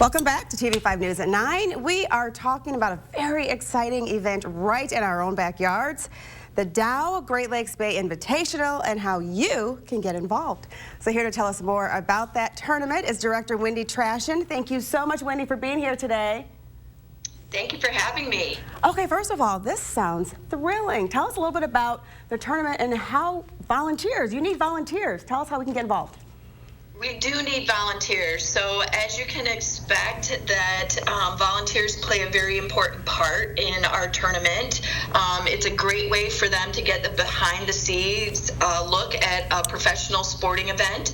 Welcome back to TV5 News at 9. We are talking about a very exciting event right in our own backyards, the Dow Great Lakes Bay Invitational, and how you can get involved. So here to tell us more about that tournament is Director Wendy Trashin. Thank you so much, Wendy, for being here today. Thank you for having me. Okay, first of all, this sounds thrilling. Tell us a little bit about the tournament and how you need volunteers. Tell us how we can get involved. We do need volunteers. So as you can expect, that volunteers play a very important part in our tournament. It's a great way for them to get the behind the scenes look at a professional sporting event.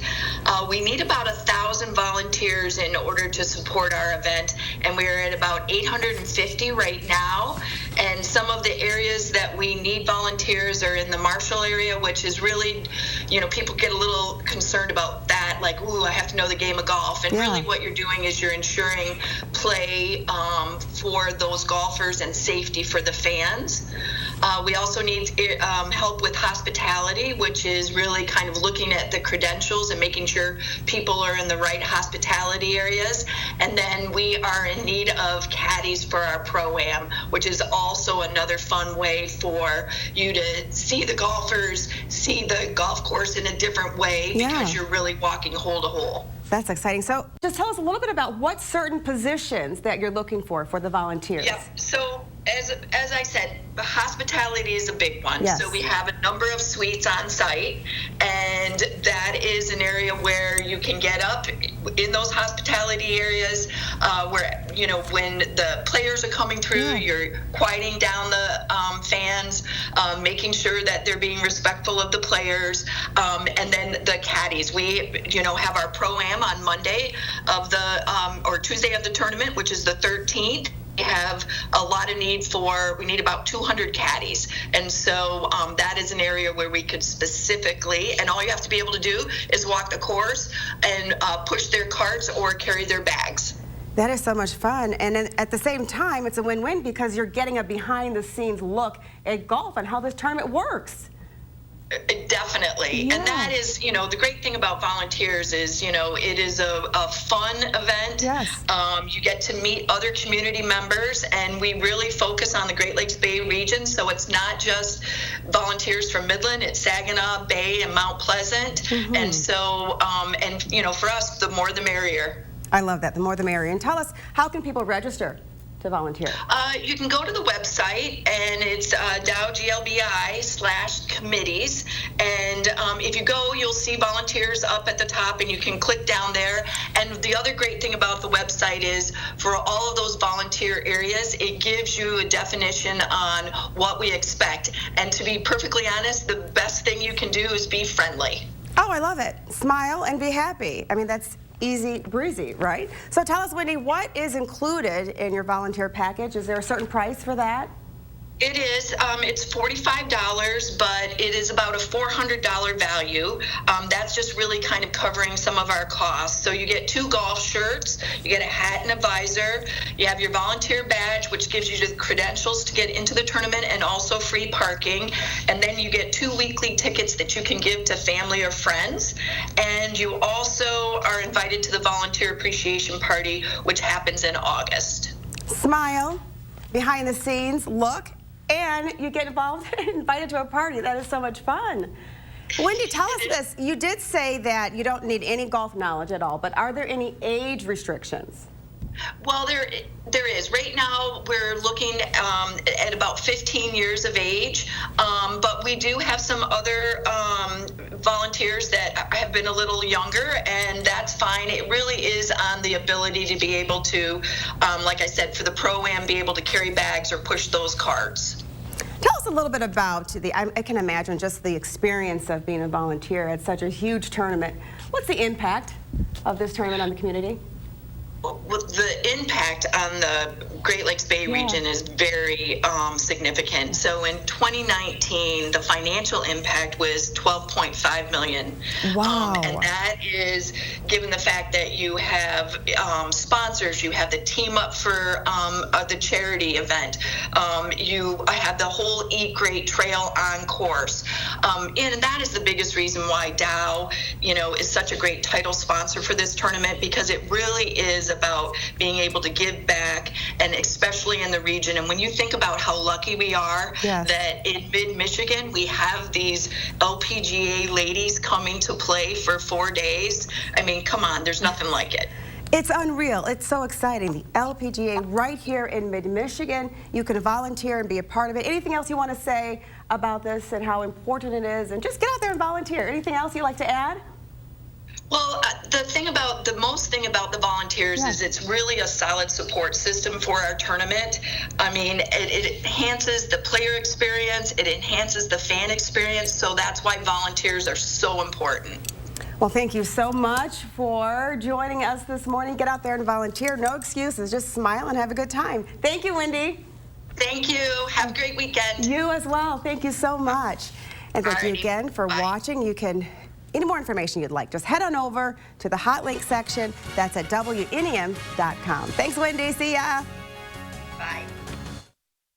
We need about 1,000 volunteers in order to support our event, and we're at about 850 right now. And some of the areas that we need volunteers are in the Marshall area, which is really, people get a little concerned about that, like, ooh, I have to know the game of golf. And really what you're doing is you're ensuring play for those golfers and safety for the fans. We also need help with hospitality, which is really kind of looking at the credentials and making sure people are in the right hospitality areas. And then we are in need of caddies for our Pro-Am, which is also another fun way for you to see the golfers, see the golf course in a different way, because you're really walking hole to hole. That's exciting. So just tell us a little bit about what certain positions that you're looking for the volunteers. Yep. So as I said, hospitality is a big one. Yes. So we have a number of suites on site, and that is an area where you can get up in those hospitality areas where, when the players are coming through, you're quieting down the fans, making sure that they're being respectful of the players, and then the caddies. We, have our Pro-Am on Monday of the, or Tuesday of the tournament, which is the 13th. We have a lot of need we need about 200 caddies. And so that is an area where we could specifically, and all you have to be able to do is walk the course and push their carts or carry their bags. That is so much fun. And then at the same time, it's a win-win because you're getting a behind-the-scenes look at golf and how this tournament works. Definitely. And that is, the great thing about volunteers is, it is a fun event. Yes. You get to meet other community members, and we really focus on the Great Lakes Bay region. So it's not just volunteers from Midland, it's Saginaw, Bay, and Mount Pleasant. And so, for us, the more the merrier. I love that. The more the merrier. And tell us, how can people register to volunteer? You can go to the website, and it's dowglbi/committees. And if you go, you'll see volunteers up at the top, and you can click down there. And the other great thing about the website is for all of those volunteer areas, it gives you a definition on what we expect. And to be perfectly honest, the best thing you can do is be friendly. Oh, I love it. Smile and be happy. I mean, that's easy breezy, right? So tell us, Wendy, what is included in your volunteer package? Is there a certain price for that? It is. It's $45, but it is about a $400 value. That's just really kind of covering some of our costs. So you get 2 golf shirts, you get a hat and a visor, you have your volunteer badge, which gives you the credentials to get into the tournament, and also free parking. And then you get 2 weekly tickets that you can give to family or friends. And you also are invited to the Volunteer Appreciation Party, which happens in August. Smile, behind the scenes look, and you get involved and invited to a party. That is so much fun. Wendy, tell us this. You did say that you don't need any golf knowledge at all, but are there any age restrictions? Well, there is. Right now, we're looking at about 15 years of age, but we do have some other volunteers that have been a little younger, and that's fine. It really is on the ability to be able to, like I said, for the Pro-Am, be able to carry bags or push those carts. Tell us a little bit about I can imagine just the experience of being a volunteer at such a huge tournament. What's the impact of this tournament on the community? Well, the impact on the Great Lakes Bay region is very significant. So in 2019, the financial impact was $12.5 million. Wow. And that is given the fact that you have sponsors, you have the Team Up for the charity event, you have the whole Eat Great Trail on course. And that is the biggest reason why Dow, is such a great title sponsor for this tournament, because it really is about being able to give back, and especially in the region. And when you think about how lucky we are Yes. that in mid-Michigan we have these LPGA ladies coming to play for 4 days, I mean, come on, there's nothing like it. It's unreal. It's so exciting. The LPGA right here in mid-Michigan. You can volunteer and be a part of it. Anything else you want to say about this and how important it is? And just get out there and volunteer. Anything else you'd like to add? Well, the most thing about the volunteers is it's really a solid support system for our tournament. I mean, it enhances the player experience, it enhances the fan experience, so that's why volunteers are so important. Well, thank you so much for joining us this morning. Get out there and volunteer. No excuses. Just smile and have a good time. Thank you, Wendy. Thank you. Have a great weekend. You as well. Thank you so much. And thank you again for watching. You can, any more information you'd like, just head on over to the hot link section. That's at WNEM.com. Thanks, Wendy. See ya.